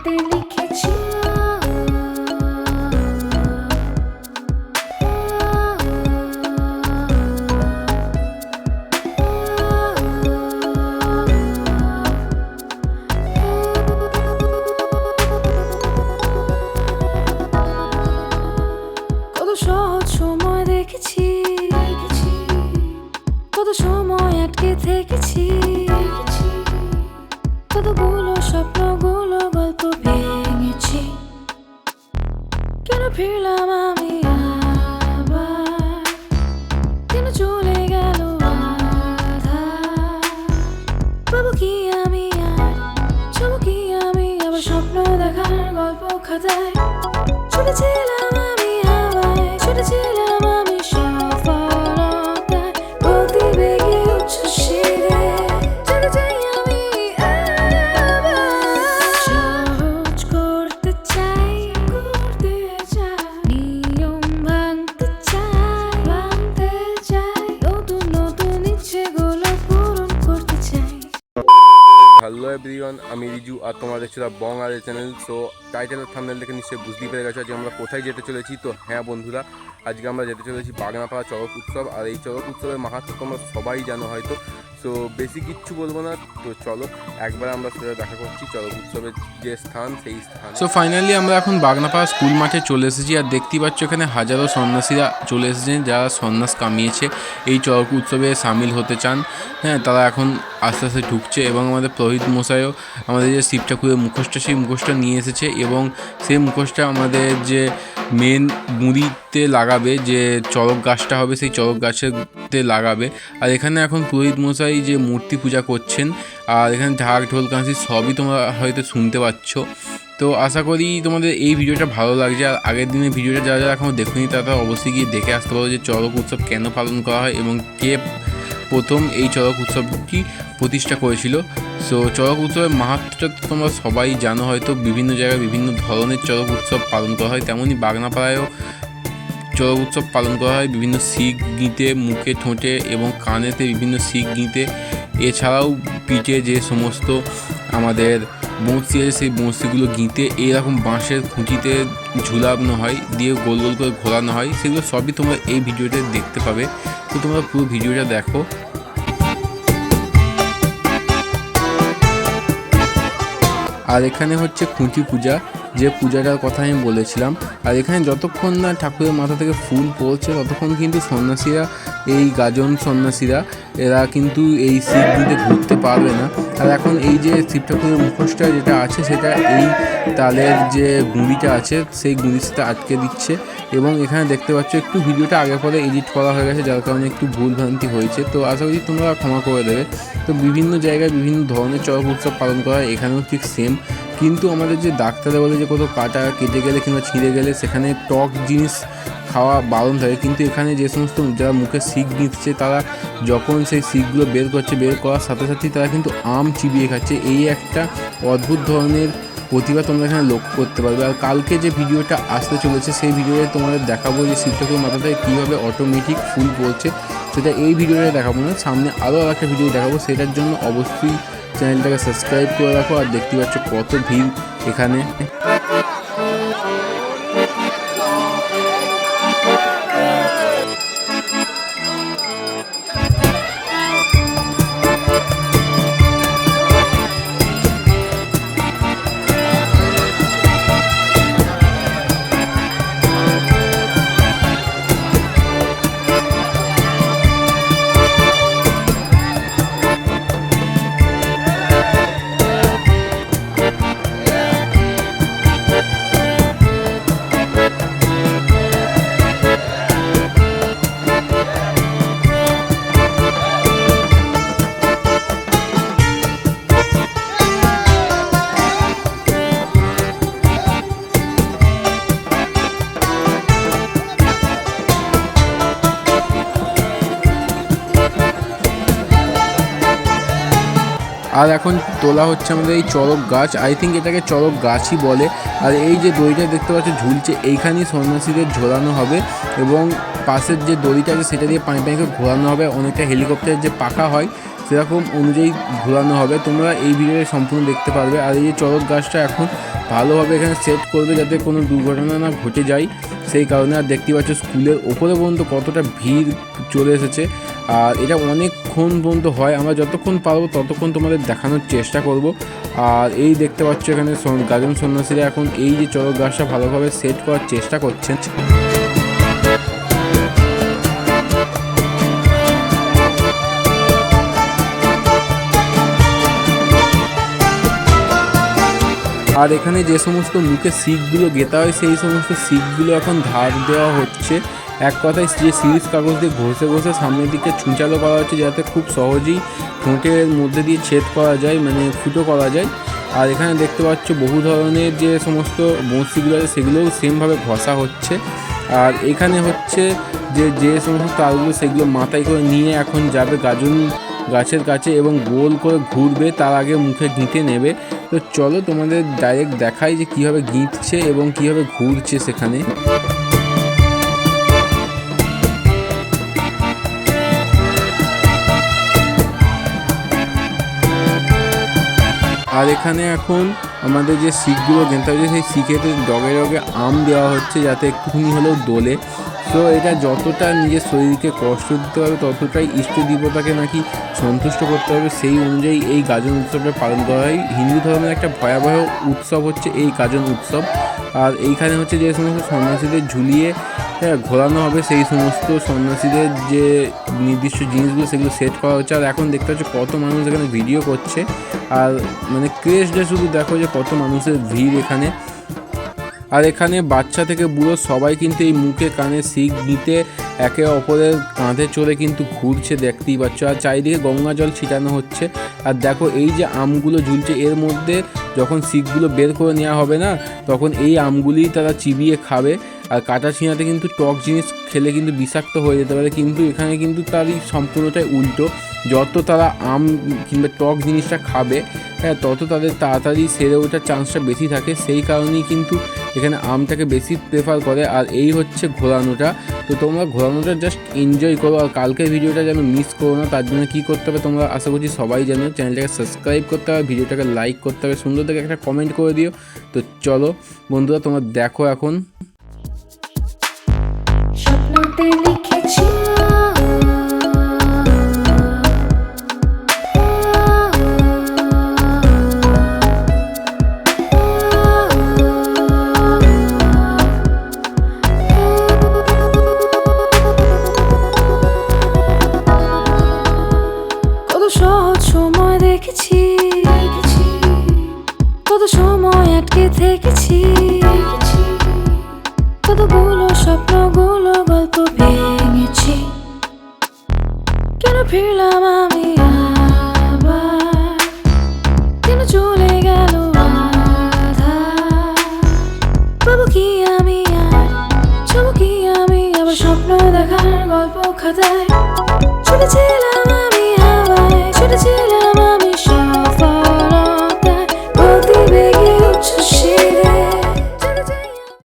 হাতে লিখেছি কত সহজ সময় দেখেছি, কত সময় আটকে থেকেছি, কতগুলো স্বপ্নগুলো গল্প ভেঙেছি। কেন ফিরলাম আমি আবার, কেন চলে গেল আধার? পাবো কি আমি আর, যাবো কি আমি আবার স্বপ্ন দেখার গল্প খাতায়? ছুটেছিলাম আমি হাওয়ায়, ছুটেছিলাম আমি সফলতায়, গতিবেগে উচ্ছ্বসিতে যেতে চাই আমি আবার। সহজ করতে চাই, নিয়ম ভাঙতে চাই, নতুন নতুন ইচ্ছেগুলো পূরণ করতে চাই। হ্যালো এভরিওয়ান, আমি রিজু আর তোমরা দেখছো দ্য বং আর চ্যানেল। সো টাইটেল থাম্বনেল দেখে নিশ্চয়ই বুঝতেই পেরে গেছো আজকে আমরা কোথায় যেতে চলেছি। তো হ্যাঁ বন্ধুরা, আজকে আমরা যেতে চলেছি বাগনাপাড়া চড়ক উৎসব। আর এই চড়ক উৎসবের মাহাত্ম্য তোমরা সবাই জানো হয়তো। সো বেশি কিচ্ছু বলবো না, তো চলো একবার আমরা সেটা দেখা করছি চড়ক উৎসবের যে স্থান, সেই স্থান। সো ফাইনালি আমরা এখন বাগনাপাড়া স্কুল মাঠে চলে এসেছি। আর দেখতেই পাচ্ছ এখানে হাজারো সন্ন্যাসীরা চলে এসেছেন, যারা সন্ন্যাস কামিয়েছে এই চড়ক উৎসবে সামিল হতে চান। হ্যাঁ, তারা এখন আস্তে আস্তে ঢুকছে এবং আমাদের পুরোহিত মশাইও আমাদের যে শিব ঠাকুরের মুখোশটা, সেই মুখোশটা নিয়ে এসেছে এবং সেই মুখোশটা আমাদের যে মেন মুড়িতে লাগাবে, যে চড়ক গাছটা হবে সেই চড়ক গাছেতে লাগাবে। আর এখানে এখন পুরোহিত মশাই যে মূর্তি পূজা করছেন, আর এখানে ঢাক ঢোল কাঁসি সবই তোমরা হয়তো শুনতে পাচ্ছ। তো আশা করি তোমাদের এই ভিডিওটা ভালো লাগছে। আর আগের দিনের ভিডিওটা যারা যারা এখনও দেখুনি তারা অবশ্যই গিয়ে দেখে আসতে পারো যে চড়ক উৎসব কেন পালন করা হয় এবং কে প্রথম এই চড়ক উৎসবটি প্রতিষ্ঠা করেছিল। সো চড়ক উৎসবের মাহাত্ম্যটা তোমরা সবাই জানো হয়তো, বিভিন্ন জায়গায় বিভিন্ন ধরনের চড়ক উৎসব পালন করা হয়। তেমনই বাগনাপাড়ায়ও চড়ক উৎসব পালন করা হয় বিভিন্ন শিখ গীতে, মুখে ঠোঁটে এবং কানেতে বিভিন্ন শিখ গীতে। এছাড়াও পিঠে যে সমস্ত আমাদের বঁড়শি আছে সেই বঁড়শিগুলো গীতে এরকম বাঁশের খুঁটিতে ঝুলানো হয়, দিয়ে গোল গোল করে ঘোরানো হয়। সেগুলো সবই তোমরা এই ভিডিওতে দেখতে পাবে। তো তোমরা পুরো ভিডিওটা দেখো। আর এখানে হচ্ছে খুঁটি পূজা, যে পূজাটার কথা আমি বলেছিলাম। আর এখানে যতক্ষণ না ঠাকুরের মাথা থেকে ফুল পড়ছে ততক্ষণ কিন্তু সন্ন্যাসীরা, এই গাজন সন্ন্যাসীরা, এরা কিন্তু এই শিব দিতে ঘুরতে পারবে না। আর এখন এই যে শিব ঠাকুরের মুখোশটা যেটা আছে সেটা এই তালের যে গুঁড়িটা আছে সেই গুঁড়ির সাথে আটকে দিচ্ছে। এবং এখানে দেখতে পাচ্ছ একটু ভিডিওটা আগে পরে এডিট করা হয়ে গেছে, যার কারণে একটু ভুলভ্রান্তি হয়েছে। তো আশা করি তোমরা ক্ষমা করে দেবে। তো বিভিন্ন জায়গায় বিভিন্ন ধরনের চড়ক উৎসব পালন করা হয়, এখানেও ঠিক সেম। কিন্তু আমাদের যে ডাক্তারে বলে যে কোথাও কাটা কেটে গেলে কিংবা ছিঁড়ে গেলে সেখানে টক জিনিস খাওয়া বারণ থাকে, কিন্তু এখানে যে সমস্ত যারা মুখে শিক নিচ্ছে তারা যখন সেই শিকগুলো বের করছে, বের করার সাথে সাথেই তারা কিন্তু আম চিবিয়ে খাচ্ছে। এই একটা অদ্ভুত ধরনের প্রতিভা তোমরা এখানে লক্ষ্য করতে পারবে। আর কালকে যে ভিডিওটা আসতে চলেছে সেই ভিডিওতে তোমাদের দেখাবো যে শিব ঠাকুরের মাথা থেকে কীভাবে অটোমেটিক ফুল পড়ছে, সেটা এই ভিডিওটা দেখাবো না, সামনে আরও একটা ভিডিও দেখাবো। সেটার জন্য অবশ্যই চ্যানেলটাকে সাবস্ক্রাইব করে রাখো। আর দেখতে পাচ্ছ কত ভিড় এখানে। আর এখন তোলা হচ্ছে আমাদের এই চড়ক গাছ, আই থিঙ্ক এটাকে চড়ক গাছই বলে। আর এই যে দড়িটা দেখতে পাচ্ছ ঝুলছে, এইখানেই সন্ন্যাসীদের ঝোলানো হবে এবং পাশের যে দড়িটা আছে সেটা দিয়ে পানি পানিকে ঘোরানো হবে, অনেকটা হেলিকপ্টারের যে পাখা হয় সেরকম অনুযায়ী ঘোরানো হবে। তোমরা এই ভিডিওটা সম্পূর্ণ দেখতে পারবে। আর এই যে চড়ক গাছটা এখন ভালোভাবে এখানে সেট করবে যাতে কোনো দুর্ঘটনা না ঘটে যায়, সেই কারণে। আর দেখতে পাচ্ছ স্কুলের ওপরে পর্যন্ত কতটা ভিড় চলে এসেছে, আর এটা অনেকক্ষণ পর্যন্ত হয়। আমরা যতক্ষণ পারবো ততক্ষণ তোমাদের দেখানোর চেষ্টা করব। আর এই দেখতে পাচ্ছ এখানে গাজন সন্ন্যাসীরা এখন এই যে চড়ক গাছটা ভালোভাবে সেট করার চেষ্টা করছেন। আর এখানে যে সমস্ত মুখে শিকগুলো গেঁথা হয় সেই সমস্ত শিকগুলো এখন ধার দেওয়া হচ্ছে। এক কথায় যে সিরিজ কাগজ দিয়ে ঘষে ঘষে সামনের দিকে ছুঁচালো করা হচ্ছে যাতে খুব সহজেই ঠোঁটের মধ্যে দিয়ে ছেদ করা যায়, মানে ফুটো করা যায়। আর এখানে দেখতে পাচ্ছ বহু ধরনের যে সমস্ত বঁড়শিগুলো আছে সেগুলোও সেমভাবে ঘষা হচ্ছে। আর এখানে হচ্ছে যে সমস্ত তারগুলো সেগুলো মাথায় করে নিয়ে এখন যাবে গাজন গাছের কাছে এবং গোল করে ঘুরবে, তার আগে মুখে গিঁথে নেবে। তো চলো তোমাদের ডাইরেক্ট দেখাই যে কীভাবে গিঁথছে এবং কীভাবে ঘুরছে সেখানে। আর এখানে এখন আমাদের যে শিকগুলো গেঁথা হয়েছে সেই শিখেতে ডগে ডগে আম দেওয়া হচ্ছে যাতে একটুখানি হলেও দোলে। তো এটা যতটা নিজের শরীরকে কষ্ট দিতে হবে ততটাই ইষ্ট দেবতাকে নাকি সন্তুষ্ট করতে হবে, সেই অনুযায়ী এই গাজন উৎসবটা পালন করা হয়। হিন্দু ধর্মের একটা ভয়াবহ উৎসব হচ্ছে এই গাজন উৎসব। আর এইখানে হচ্ছে যে সমস্ত সন্ন্যাসীদের ঝুলিয়ে ঘোরানো হবে সেই সমস্ত সন্ন্যাসীদের যে নির্দিষ্ট জিনিসগুলো সেগুলো সেট করা হচ্ছে। আর এখন দেখতে পাচ্ছ কত মানুষ এখানে ভিডিও করছে, আর মানে ক্রেজটা শুধু দেখো যে কত মানুষের ভিড় এখানে। আর এখানে বাচ্চা থেকে বুড়ো সবাই কিন্তু এই মুখে কানে শিক নিতে একে অপরের কাঁধে চড়ে কিন্তু ঘুরছে, দেখতেই পাচ্ছ। আর চারিদিকে গঙ্গা জল ছিটানো হচ্ছে। আর দেখো এই যে আমগুলো ঝুলছে এর মধ্যে যখন শিকগুলো বের করে নেওয়া হবে না, তখন এই আমগুলি তারা চিবিয়ে খাবে। আর কাটা ছিঁড়াতে কিন্তু টক জিনিস খেলে কিন্তু বিষাক্ত হয়ে যেতে পারে, কিন্তু এখানে কিন্তু তারই সম্পূর্ণটাই উল্টো। যত তারা আম কিংবা টক জিনিসটা খাবে তত তাদের তাড়াতাড়ি সেরে ওঠার চান্সটা বেশি থাকে, সেই কারণেই কিন্তু এখানে আমটাকে বেশি প্রেফার করে। আর এই হচ্ছে ঘোরানোটা। তো তোমরা ঘোরানোটা জাস্ট এনজয় করো। আর কালকের ভিডিওটা যেন মিস করো না, তার জন্য কী করতে হবে তোমরা আশা করছি সবাই জানো। চ্যানেলটাকে সাবস্ক্রাইব করতে হবে, ভিডিওটাকে লাইক করতে হবে, সুন্দর থেকে একটা কমেন্ট করে দিও। তো চলো বন্ধুরা তোমরা দেখো এখন। স্বপ্নতে লিখেছি কত সহজ সময় দেখেছি, কত সময় আটকে থেকেছি, কতগুলো স্বপ্নগুলো গল্প ভেঙেছি। কেন ফিরলাম আমি আবার, কেন চলে গেল আধার? পাবো কি আমি আর, যাবো কি আমি আবার স্বপ্ন দেখার গল্প খাতায়? চলেছিলাম